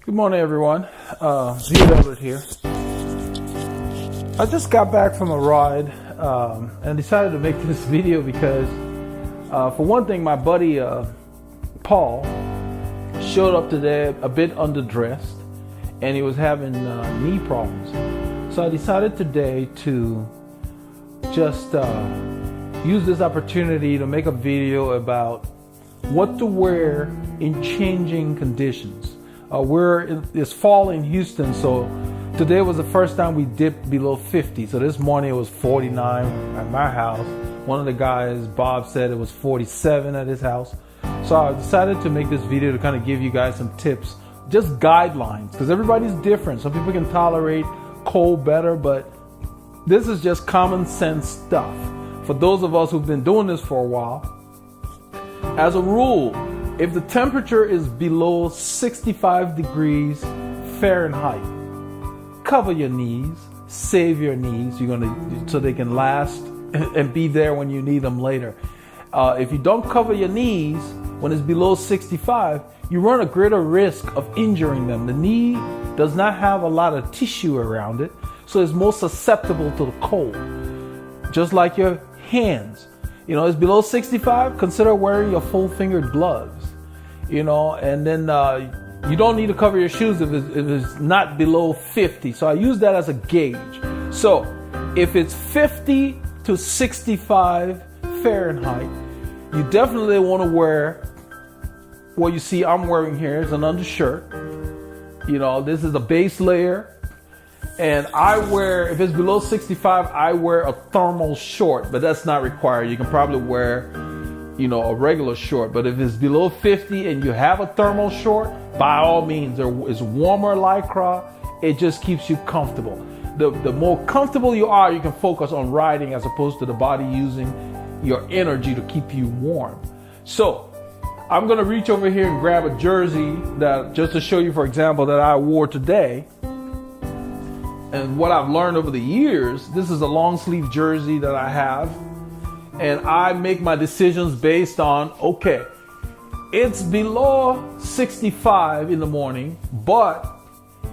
Good morning, everyone. Eldred here. I just got back from a ride and decided to make this video because, for one thing, my buddy Paul showed up today a bit underdressed, and he was having knee problems. So I decided today to just use this opportunity to make a video about what to wear in changing conditions. It's fall in Houston, so today was the first time we dipped below 50. So this morning it was 49 at my house. One of the guys, Bob, said it was 47 at his house. So I decided to make this video to kind of give you guys some tips, just guidelines, because everybody's different. Some people can tolerate cold better, but this is just common sense stuff for those of us who've been doing this for a while. As a rule, if the temperature is below 65 degrees Fahrenheit, cover your knees, save your knees. So they can last and be there when you need them later. If you don't cover your knees when it's below 65, you run a greater risk of injuring them. The knee does not have a lot of tissue around it, so it's more susceptible to the cold. Just like your hands. It's below 65, consider wearing your full-fingered gloves. And then you don't need to cover your shoes if it's not below 50. So I use that as a gauge. So if it's 50 to 65 Fahrenheit, you definitely want to wear what you see I'm wearing here is an undershirt. This is a base layer. And I wear, if it's below 65, I wear a thermal short, but that's not required. You can probably wear, a regular short. But if it's below 50 and you have a thermal short, by all means, it's warmer lycra. It just keeps you comfortable. The more comfortable you are, you can focus on riding as opposed to the body using your energy to keep you warm. So I'm going to reach over here and grab a jersey that, just to show you, for example, that I wore today. And what I've learned over the years, this is a long sleeve jersey that I have. And I make my decisions based on, okay, it's below 65 in the morning, but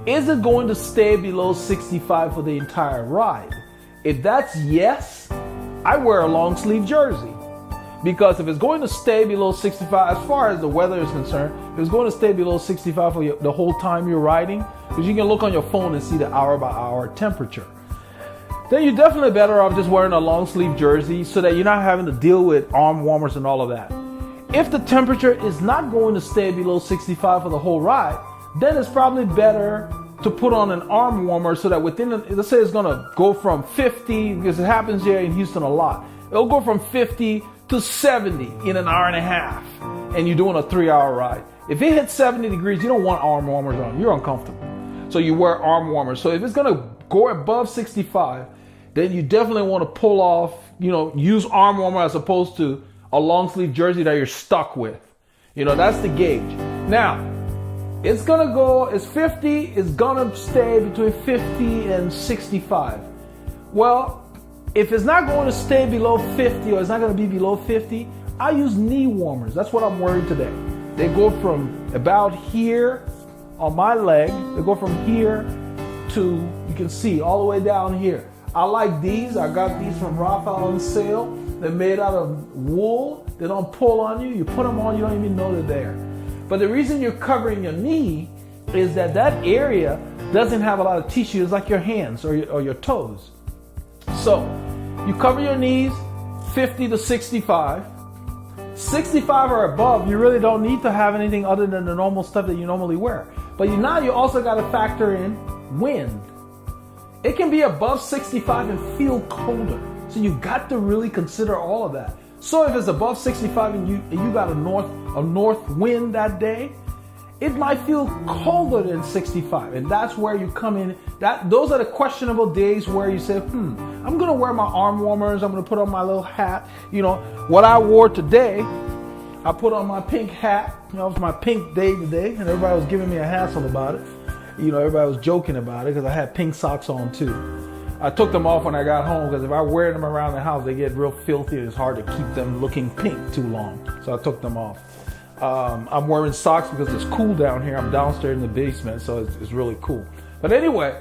is it going to stay below 65 for the entire ride? If that's yes, I wear a long sleeve jersey. Because if it's going to stay below 65, as far as the weather is concerned, if it's going to stay below 65 for the whole time you're riding, because you can look on your phone and see the hour by hour temperature, then you're definitely better off just wearing a long sleeve jersey so that you're not having to deal with arm warmers and all of that. If the temperature is not going to stay below 65 for the whole ride, then it's probably better to put on an arm warmer so that let's say it's going to go from 50, because it happens here in Houston a lot. It'll go from 50 to 70 in an hour and a half, and you're doing a 3-hour ride. If it hits 70 degrees, you don't want arm warmers on. You're uncomfortable. So you wear arm warmers. So if it's going to go above 65, then you definitely want to pull off, use arm warmer as opposed to a long sleeve jersey that you're stuck with. That's the gauge. Now, it's 50, it's going to stay between 50 and 65. Well, if it's not going to stay below 50 or it's not going to be below 50, I use knee warmers. That's what I'm wearing today. They go from about here on my leg. They go from here to, you can see, all the way down here. I like these. I got these from Raphael on sale. They're made out of wool. They don't pull on you. You put them on, you don't even know they're there. But the reason you're covering your knee is that area doesn't have a lot of tissue. It's like your hands or your toes. So you cover your knees 50 to 65. 65 or above, you really don't need to have anything other than the normal stuff that you normally wear. But now you also got to factor in wind. It can be above 65 and feel colder. So you got to really consider all of that. So if it's above 65 and you got a north wind that day, it might feel colder than 65. And that's where you come in. Those are the questionable days where you say, I'm going to wear my arm warmers. I'm going to put on my little hat. What I wore today, I put on my pink hat. It was my pink day today. And everybody was giving me a hassle about it. Everybody was joking about it because I had pink socks on too. I took them off when I got home because if I wear them around the house, they get real filthy. It's hard to keep them looking pink too long. So I took them off. I'm wearing socks because it's cool down here. I'm downstairs in the basement, so it's really cool. But anyway,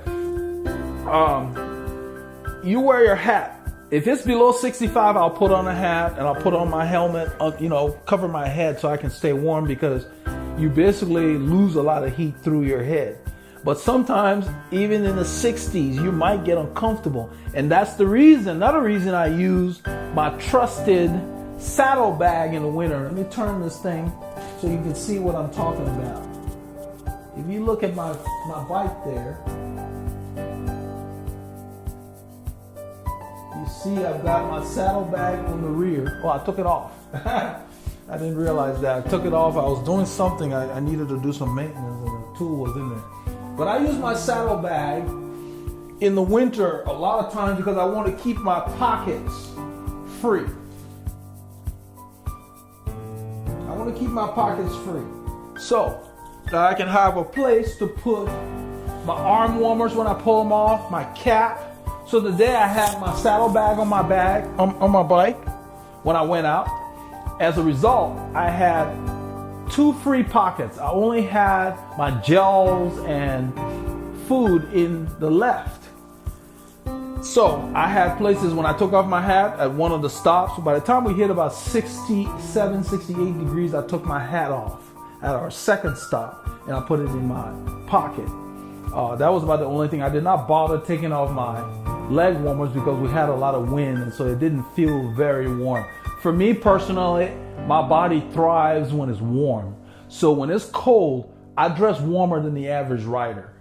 you wear your hat. If it's below 65, I'll put on a hat and I'll put on my helmet, cover my head so I can stay warm, because you basically lose a lot of heat through your head. But sometimes, even in the 60s, you might get uncomfortable. And that's another reason I use my trusted saddle bag in the winter. Let me turn this thing so you can see what I'm talking about. If you look at my bike there, you see I've got my saddle bag on the rear. Oh, I took it off. I didn't realize that. I took it off. I was doing something. I needed to do some maintenance, and the tool was in there. But I use my saddle bag in the winter a lot of times because I want to keep my pockets free. I want to keep my pockets free, so that I can have a place to put my arm warmers when I pull them off, my cap. So today I had my saddle bag on my bike when I went out. As a result, I had 2 free pockets. I only had my gels and food in the left. So I had places when I took off my hat at one of the stops. By the time we hit about 67, 68 degrees, I took my hat off at our second stop and I put it in my pocket. That was about the only thing. I did not bother taking off my leg warmers because we had a lot of wind, and so it didn't feel very warm. For me personally, my body thrives when it's warm. So when it's cold, I dress warmer than the average rider.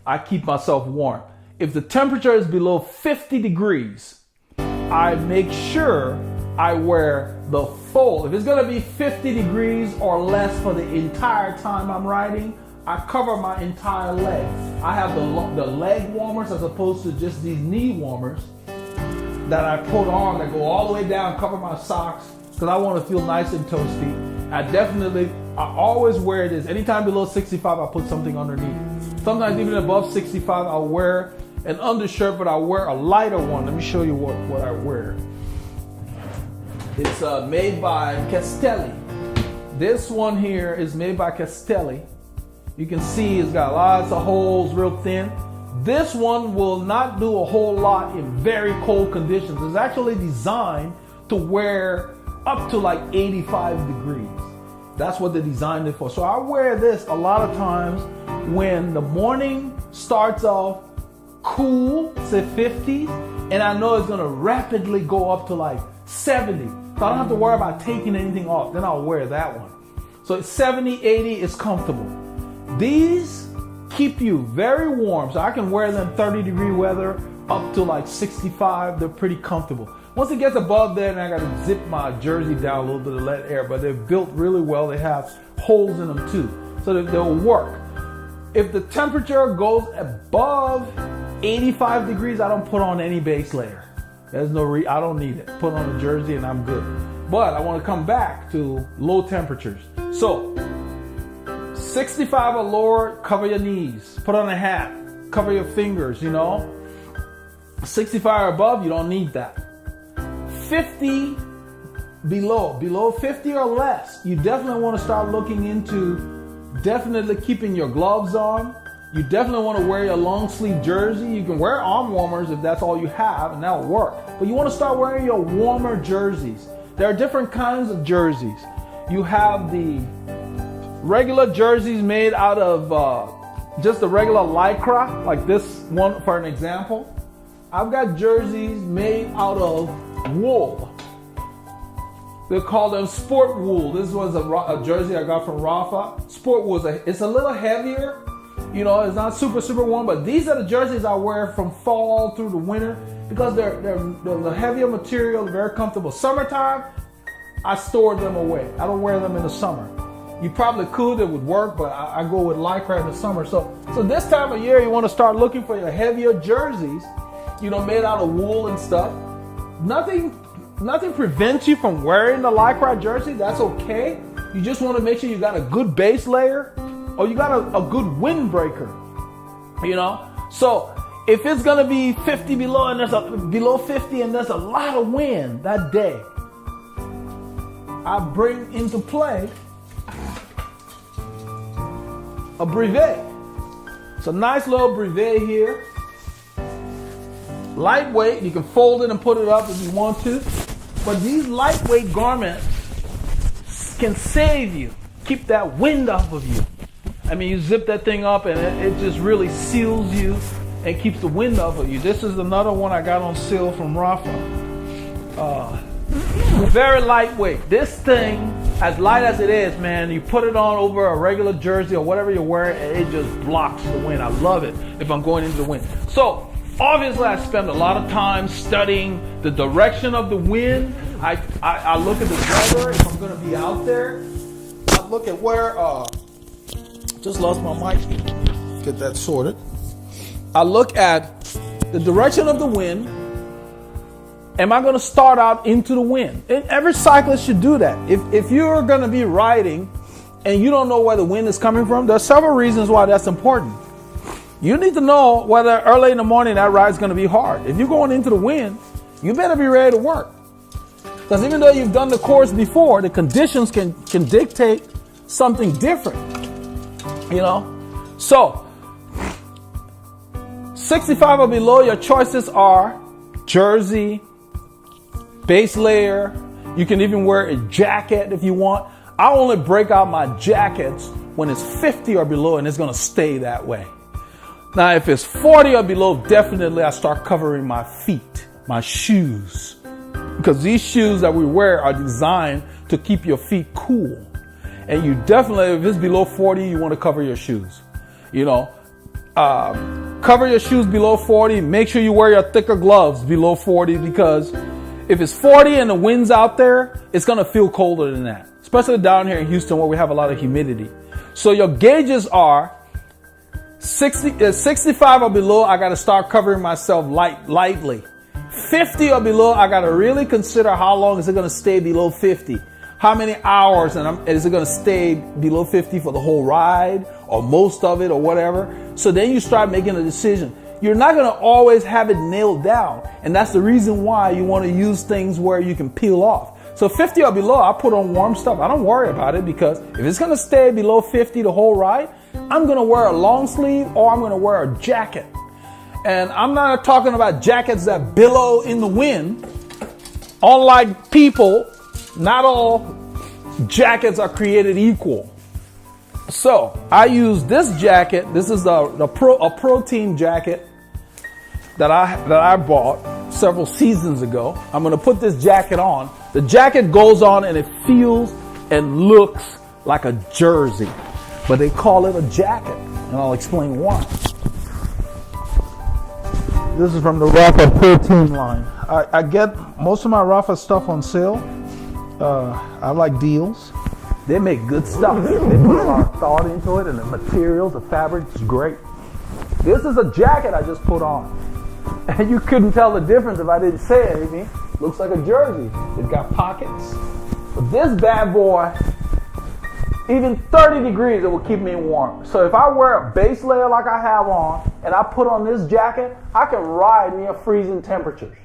I keep myself warm. If the temperature is below 50 degrees, I make sure I wear the full. If it's gonna be 50 degrees or less for the entire time I'm riding, I cover my entire leg. I have the leg warmers as opposed to just these knee warmers that I put on that go all the way down, cover my socks, because I want to feel nice and toasty. I always wear this. Anytime below 65, I put something underneath. Sometimes even above 65, I'll wear an undershirt, but I'll wear a lighter one. Let me show you what I wear. It's made by Castelli. This one here is made by Castelli. You can see it's got lots of holes, real thin. This one will not do a whole lot in very cold conditions. It's actually designed to wear up to like 85 degrees. That's what they designed it for. So I wear this a lot of times when the morning starts off cool, say 50s, and I know it's gonna rapidly go up to like 70. So I don't have to worry about taking anything off. Then I'll wear that one. So it's 70, 80 is comfortable. These keep you very warm, so I can wear them 30-degree weather up to like 65. They're pretty comfortable. Once it gets above there, then I gotta zip my jersey down a little bit to let air, but they're built really well. They have holes in them too, so that they'll work. If the temperature goes above 85 degrees, I don't put on any base layer. There's I don't need it. Put on a jersey and I'm good. But I want to come back to low temperatures. So 65 or lower, cover your knees. Put on a hat. Cover your fingers, 65 or above, you don't need that. 50 below 50 or less, you definitely want to start looking into definitely keeping your gloves on. You definitely want to wear your long sleeve jersey. You can wear arm warmers if that's all you have, and that'll work. But you want to start wearing your warmer jerseys. There are different kinds of jerseys. You have the regular jerseys made out of just the regular lycra, like this one for an example. I've got jerseys made out of wool. They call them sport wool. This was a jersey I got from Rafa. Sport wool, it's a little heavier. It's not super warm, but these are the jerseys I wear from fall through the winter because they're the heavier material, very comfortable. Summertime, I store them away. I don't wear them in the summer. You probably could, it would work, but I go with lycra in the summer. So this time of year, you want to start looking for your heavier jerseys, made out of wool and stuff. Nothing prevents you from wearing the lycra jersey. That's okay. You just want to make sure you got a good base layer or you got a good windbreaker, So if it's going to be 50 below and below 50 and there's a lot of wind that day, I bring into play a brevet. It's a nice little brevet here. Lightweight, you can fold it and put it up if you want to. But these lightweight garments can save you, keep that wind off of you. I mean, you zip that thing up and it just really seals you and keeps the wind off of you. This is another one I got on sale from Rafa. Very lightweight. This thing, as light as it is, man, you put it on over a regular jersey or whatever you're wearing, and it just blocks the wind. I love it if I'm going into the wind. So, obviously, I spend a lot of time studying the direction of the wind. I look at the weather if I'm going to be out there. I look at where, just lost my mic. Get that sorted. I look at the direction of the wind. Am I going to start out into the wind? And every cyclist should do that. If you're going to be riding and you don't know where the wind is coming from, there are several reasons why that's important. You need to know whether early in the morning that ride's going to be hard. If you're going into the wind, you better be ready to work. Because even though you've done the course before, the conditions can dictate something different. You know? So, 65 or below, your choices are jersey, base layer. You can even wear a jacket if you want. I only break out my jackets when it's 50 or below, and it's going to stay that way. Now, if it's 40 or below, definitely I start covering my feet, my shoes. Because these shoes that we wear are designed to keep your feet cool. And you definitely, if it's below 40, you want to cover your shoes. You know, cover your shoes below 40. Make sure you wear your thicker gloves below 40, because if it's 40 and the wind's out there, it's going to feel colder than that. Especially down here in Houston where we have a lot of humidity. So your gauges are 65 or below, I got to start covering myself lightly. 50 or below, I got to really consider how long is it going to stay below 50. How many hours and is it going to stay below 50 for the whole ride or most of it or whatever. So then you start making a decision. You're not going to always have it nailed down. And that's the reason why you want to use things where you can peel off. So 50 or below, I put on warm stuff. I don't worry about it, because if it's going to stay below 50 the whole ride, I'm going to wear a long sleeve or I'm going to wear a jacket. And I'm not talking about jackets that billow in the wind. Unlike people, not all jackets are created equal. So I use this jacket. This is a protein jacket that I bought several seasons ago. I'm going to put this jacket on. The jacket goes on and it feels and looks like a jersey, but they call it a jacket, and I'll explain why. This is from the Rafa protein line. I get most of my Rafa stuff on sale. I like deals. They make good stuff. They put a lot of thought into it, and the materials, the fabric is great. This is a jacket I just put on. And you couldn't tell the difference if I didn't say anything. Looks like a jersey. It's got pockets. But this bad boy, even 30 degrees, it will keep me warm. So if I wear a base layer like I have on, and I put on this jacket, I can ride near freezing temperatures.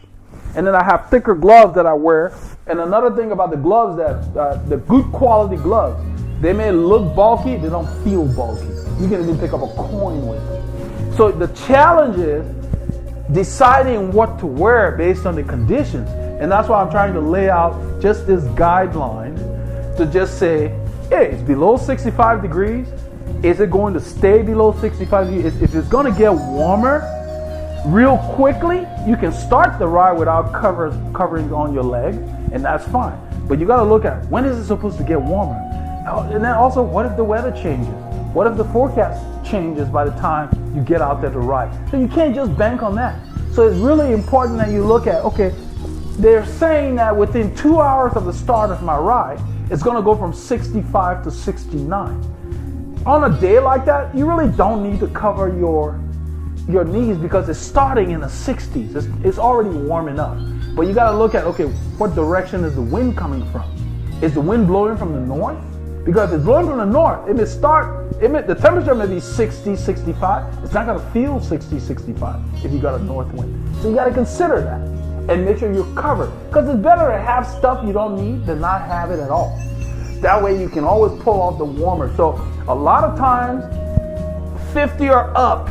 And then I have thicker gloves that I wear. And another thing about the gloves, that the good quality gloves, they may look bulky, they don't feel bulky. You can even pick up a coin with it. So the challenge is deciding what to wear based on the conditions. And that's why I'm trying to lay out just this guideline to just say, hey, it's below 65 degrees. Is it going to stay below 65 degrees? If it's going to get warmer real quickly, you can start the ride without covering on your leg, and that's fine. But you got to look at, when is it supposed to get warmer? And then also, what if the weather changes? What if the forecast changes by the time you get out there to ride? So you can't just bank on that. So it's really important that you look at, okay, they're saying that within 2 hours of the start of my ride, it's going to go from 65 to 69. On a day like that, you really don't need to cover your knees, because it's starting in the 60s. It's already warm enough. But you got to look at, okay, what direction is the wind coming from? Is the wind blowing from the north? Because if it's blowing from the north, the temperature may be 60, 65. It's not going to feel 60, 65 if you got a north wind. So you got to consider that and make sure you're covered. Because it's better to have stuff you don't need than not have it at all. That way you can always pull off the warmer. So a lot of times 50 or up,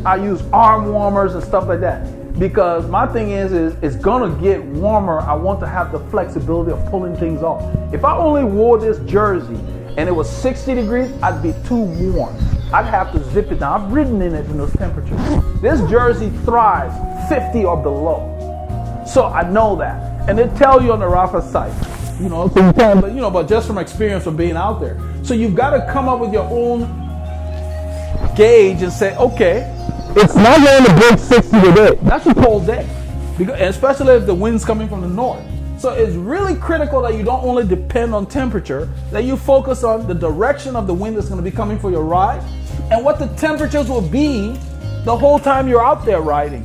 I use arm warmers and stuff like that. Because my thing is it's gonna get warmer. I want to have the flexibility of pulling things off. If I only wore this jersey and it was 60 degrees, I'd be too warm. I'd have to zip it down. I've ridden in it in those temperatures. This jersey thrives 50 or below. So I know that. And they tell you on the Rafa site, but just from experience of being out there. So you've got to come up with your own gauge and say, okay, it's not going to break 60 today. That's a cold day, because, especially if the wind's coming from the north. So it's really critical that you don't only depend on temperature, that you focus on the direction of the wind that's going to be coming for your ride and what the temperatures will be the whole time you're out there riding.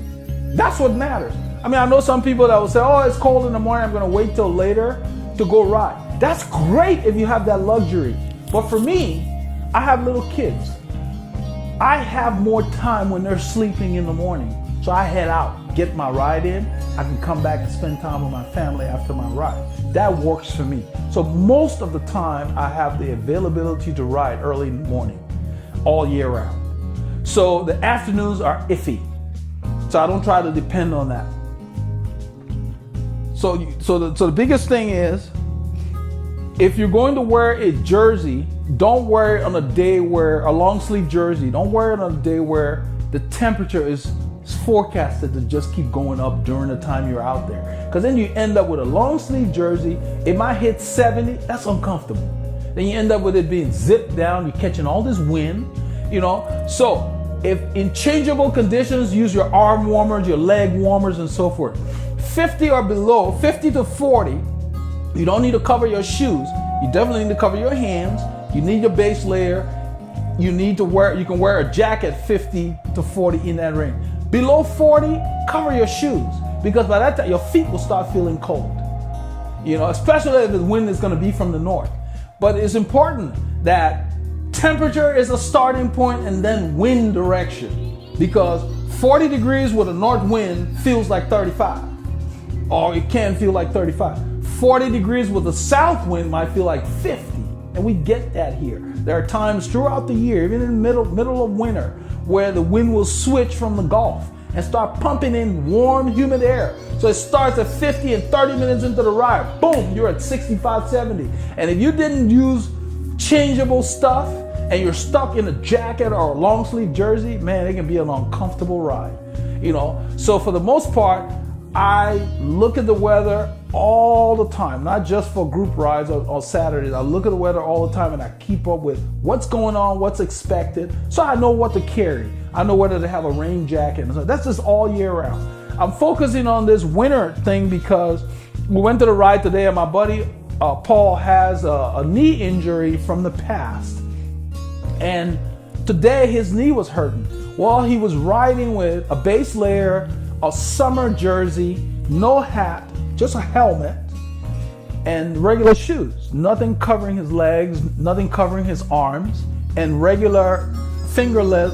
That's what matters. I mean, I know some people that will say, oh, it's cold in the morning, I'm going to wait till later to go ride. That's great if you have that luxury. But for me, I have little kids. I have more time when they're sleeping in the morning. So I head out, get my ride in. I can come back and spend time with my family after my ride. That works for me. So most of the time, I have the availability to ride early in the morning, all year round. So the afternoons are iffy. So I don't try to depend on that. So the biggest thing is, if you're going to wear a jersey, don't wear it on a day where, a long sleeve jersey, don't wear it on a day where the temperature is forecasted to just keep going up during the time you're out there. Because then you end up with a long sleeve jersey, it might hit 70, that's uncomfortable. Then you end up with it being zipped down, you're catching all this wind, So if in changeable conditions, use your arm warmers, your leg warmers and so forth. 50 or below, 50 to 40, you don't need to cover your shoes. You definitely need to cover your hands. You need your base layer. You can wear a jacket 50 to 40 in that range. Below 40, cover your shoes, because by that time your feet will start feeling cold. Especially if the wind is going to be from the north. But it's important that temperature is a starting point and then wind direction, because 40 degrees with a north wind feels like 35, or it can feel like 35. 40 degrees with a south wind might feel like 50, and we get that here. There are times throughout the year, even in the middle of winter, where the wind will switch from the Gulf and start pumping in warm, humid air. So it starts at 50 and 30 minutes into the ride, boom, you're at 65, 70. And if you didn't use changeable stuff and you're stuck in a jacket or a long sleeve jersey, man, it can be an uncomfortable ride. So for the most part, I look at the weather all the time, not just for group rides on Saturdays. I look at the weather all the time and I keep up with what's going on, what's expected, so I know what to carry. I know whether to have a rain jacket. So that's just all year round. I'm focusing on this winter thing because we went to the ride today and my buddy Paul has a knee injury from the past. And today his knee was hurting. Well, he was riding with a base layer, a summer jersey, no hat, just a helmet, and regular shoes. Nothing covering his legs, nothing covering his arms, and regular fingerless,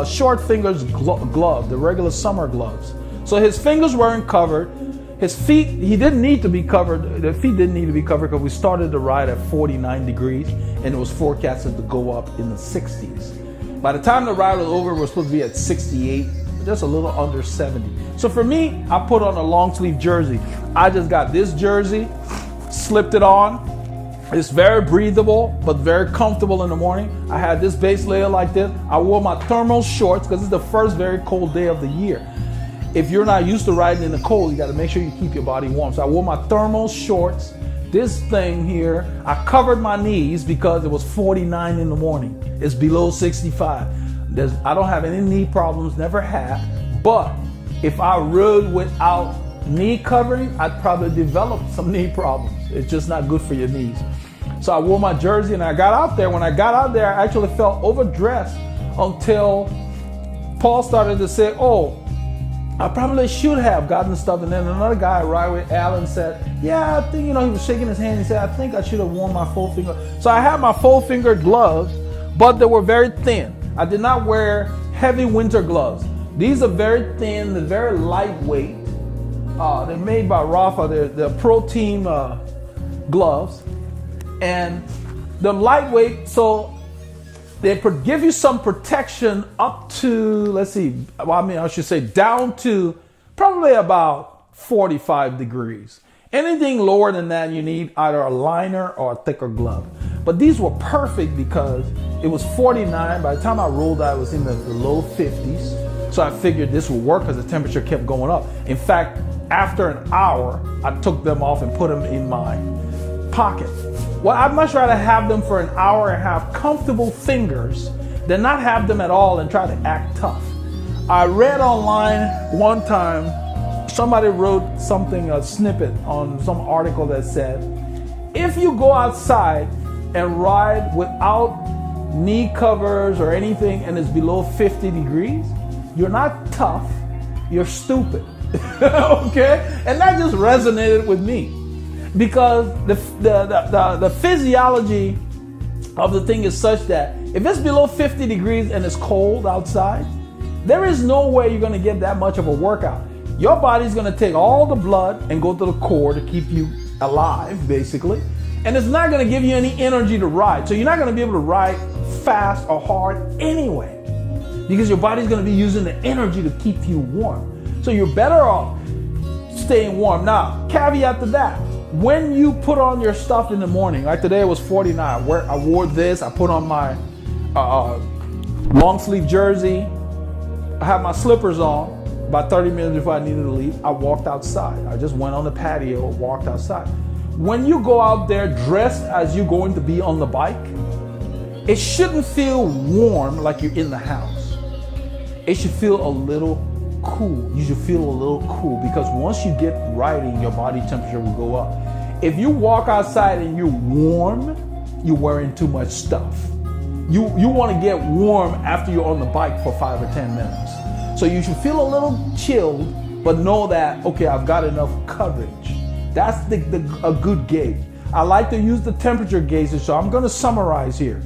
short fingers glove, the regular summer gloves. So his fingers weren't covered. His feet, he didn't need to be covered. The feet didn't need to be covered because we started the ride at 49 degrees and it was forecasted to go up in the 60s. By the time the ride was over, we're supposed to be at 68, just a little under 70. So for me, I put on a long sleeve jersey. I just got this jersey, slipped it on. It's very breathable, but very comfortable in the morning. I had this base layer like this. I wore my thermal shorts because it's the first very cold day of the year. If you're not used to riding in the cold, you got to make sure you keep your body warm. So I wore my thermal shorts. This thing here, I covered my knees because it was 49 in the morning. It's below 65. I don't have any knee problems, never had. But if I rode without knee covering, I'd probably develop some knee problems. It's just not good for your knees. So I wore my jersey and I got out there. When I got out there, I actually felt overdressed until Paul started to say, oh, I probably should have gotten stuff. And then another guy I ride with, Alan, said, yeah, I think, he was shaking his hand. He said, I think I should have worn my full finger. So I had my full finger gloves, but they were very thin. I did not wear heavy winter gloves. These are very thin, they're very lightweight. They're made by Rafa, they're Pro Team gloves. And they're lightweight, so They give you some protection up to, let's see, I should say down to probably about 45 degrees. Anything lower than that, you need either a liner or a thicker glove. But these were perfect because it was 49. By the time I rolled out, it was in the low 50s. So I figured this would work because the temperature kept going up. In fact, after an hour, I took them off and put them in my pocket. Well, I'd much rather have them for an hour and have comfortable fingers than not have them at all and try to act tough. I read online one time, somebody wrote something, a snippet on some article that said, if you go outside and ride without knee covers or anything and it's below 50 degrees, you're not tough, you're stupid. Okay? And that just resonated with me. Because the physiology of the thing is such that if it's below 50 degrees and it's cold outside, there is no way you're going to get that much of a workout. Your body's going to take all the blood and go to the core to keep you alive, basically. And it's not going to give you any energy to ride. So you're not going to be able to ride fast or hard anyway, because your body's going to be using the energy to keep you warm. So you're better off staying warm. Now, caveat to that. When you put on your stuff in the morning, like today it was 49, I wore this, I put on my long sleeve jersey, I had my slippers on. About 30 minutes before I needed to leave, I walked outside. I just went on the patio, walked outside. When you go out there dressed as you're going to be on the bike, it shouldn't feel warm like you're in the house. It should feel a little cool. You should feel a little cool, because once you get riding, your body temperature will go up. If you walk outside and you're warm, you're wearing too much stuff. You want to get warm after you're on the bike for 5 or 10 minutes. So you should feel a little chilled, but know that, okay, I've got enough coverage. That's a good gauge. I like to use the temperature gauges, so I'm going to summarize here.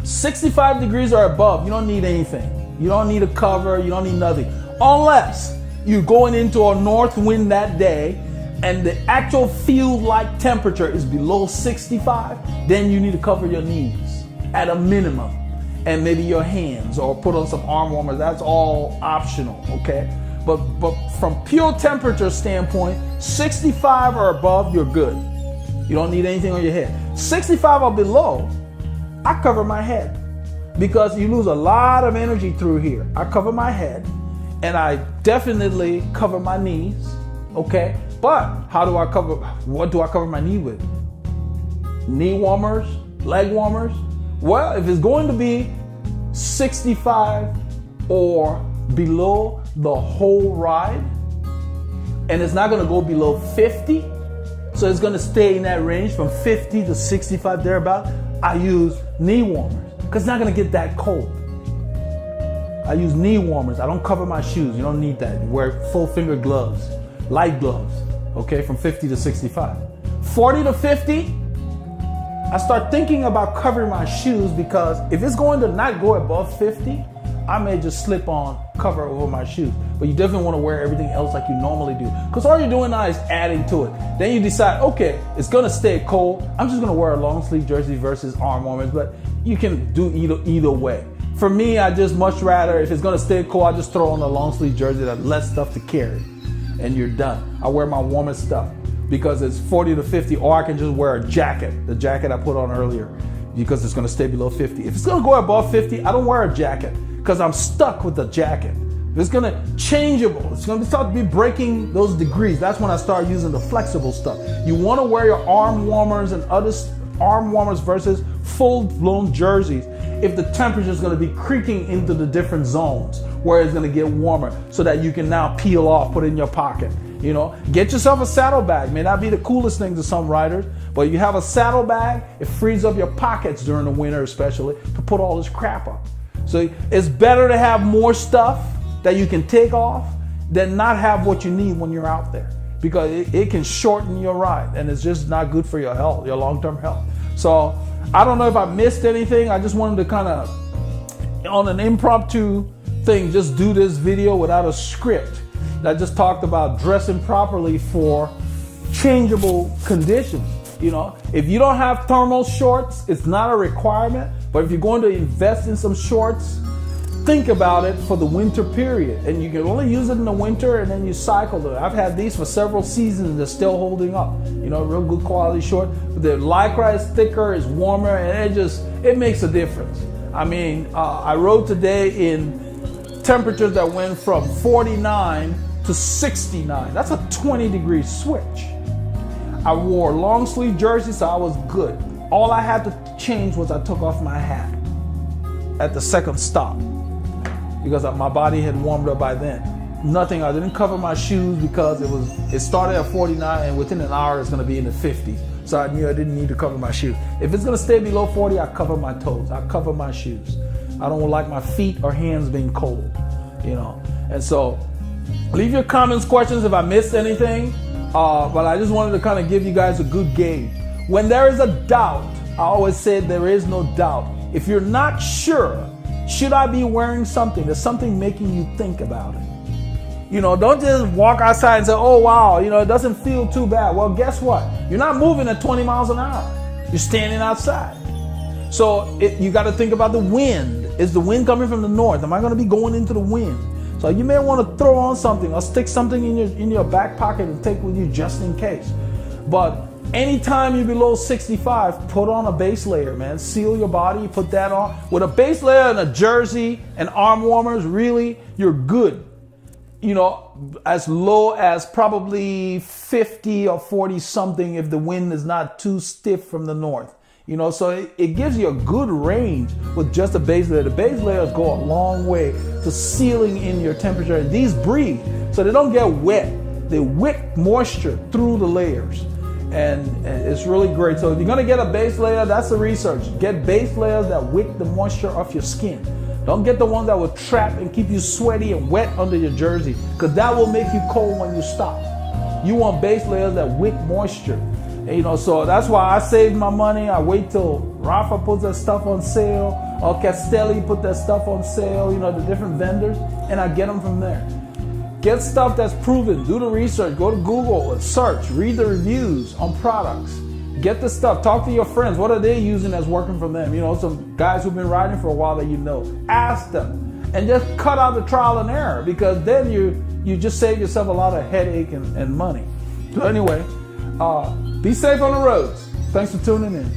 65 degrees or above, you don't need anything. You don't need a cover, you don't need nothing. Unless you're going into a north wind that day and the actual field-like temperature is below 65, then you need to cover your knees at a minimum, and maybe your hands, or put on some arm warmers. That's all optional, okay? But from pure temperature standpoint, 65 or above, you're good. You don't need anything on your head. 65 or below, I cover my head, because you lose a lot of energy through here. I cover my head, and I definitely cover my knees, okay? But what do I cover my knee with? Knee warmers, leg warmers? Well, if it's going to be 65 or below the whole ride, and it's not going to go below 50, so it's going to stay in that range from 50 to 65 thereabout, I use knee warmers, because it's not going to get that cold. I use knee warmers. I don't cover my shoes. You don't need that. You wear full finger gloves, light gloves, okay, from 50 to 65. 40 to 50, I start thinking about covering my shoes, because if it's going to not go above 50, I may just slip on cover over my shoes. But you definitely want to wear everything else like you normally do, because all you're doing now is adding to it. Then you decide, okay, it's going to stay cold. I'm just going to wear a long sleeve jersey versus arm warmers, but you can do either way. For me, I just much rather, if it's going to stay cold, I just throw on a long sleeve jersey that's less stuff to carry, and you're done. I wear my warmest stuff because it's 40 to 50, or I can just wear a jacket, the jacket I put on earlier, because it's going to stay below 50. If it's going to go above 50, I don't wear a jacket, because I'm stuck with the jacket. If it's going to changeable, it's going to start to be breaking those degrees. That's when I start using the flexible stuff. You want to wear your arm warmers and other arm warmers versus full-blown jerseys if the temperature is going to be creaking into the different zones where it's going to get warmer, so that you can now peel off, put it in your pocket. You know, get yourself a saddlebag. May not be the coolest thing to some riders, but you have a saddlebag, it frees up your pockets during the winter, especially, to put all this crap up. So it's better to have more stuff that you can take off than not have what you need when you're out there, because it can shorten your ride, and it's just not good for your health, your long-term health. So I don't know if I missed anything. I just wanted to kind of, on an impromptu thing, just do this video without a script. I just talked about dressing properly for changeable conditions. You know, if you don't have thermal shorts, it's not a requirement, But if you're going to invest in some shorts, think about it for the winter period. And you can only use it in the winter, and then you cycle it. I've had these for several seasons and they're still holding up. You know, real good quality short. But the Lycra is thicker, it's warmer, and it makes a difference. I mean, I rode today in temperatures that went from 49 to 69. That's a 20-degree switch. I wore long sleeve jersey, so I was good. All I had to change was I took off my hat at the second stop because my body had warmed up by then. Nothing, I didn't cover my shoes because it started at 49 and within an hour it's gonna be in the 50s. So I knew I didn't need to cover my shoes. If it's gonna stay below 40, I cover my toes, I cover my shoes. I don't like my feet or hands being cold, you know. And so leave your comments, questions if I missed anything, but I just wanted to kind of give you guys a good gauge. When there is a doubt, I always say there is no doubt. If you're not sure, should I be wearing something? There's something making you think about it. You know, don't just walk outside and say, oh wow, you know, it doesn't feel too bad. Well, guess what? You're not moving at 20 miles an hour. You're standing outside. So you got to think about the wind. Is the wind coming from the north? Am I going to be going into the wind? So you may want to throw on something or stick something in your back pocket and take with you just in case. But anytime you're below 65, put on a base layer, man. Seal your body, put that on. With a base layer and a jersey and arm warmers, really, you're good. You know, as low as probably 50 or 40 something if the wind is not too stiff from the north. You know, so it gives you a good range with just a base layer. The base layers go a long way to sealing in your temperature. And these breathe, so they don't get wet. They wick moisture through the layers. And it's really great. So if you're gonna get a base layer, that's the research. Get base layers that wick the moisture off your skin. Don't get the ones that will trap and keep you sweaty and wet under your jersey, because that will make you cold when you stop. You want base layers that wick moisture. And, you know, so that's why I saved my money. I wait till Rafa puts that stuff on sale, or Castelli put that stuff on sale, you know, the different vendors, and I get them from there. Get stuff that's proven. Do the research. Go to Google and search. Read the reviews on products. Get the stuff. Talk to your friends. What are they using that's working for them? You know, some guys who've been riding for a while that you know. Ask them. And just cut out the trial and error, because then you just save yourself a lot of headache and money. So anyway, be safe on the roads. Thanks for tuning in.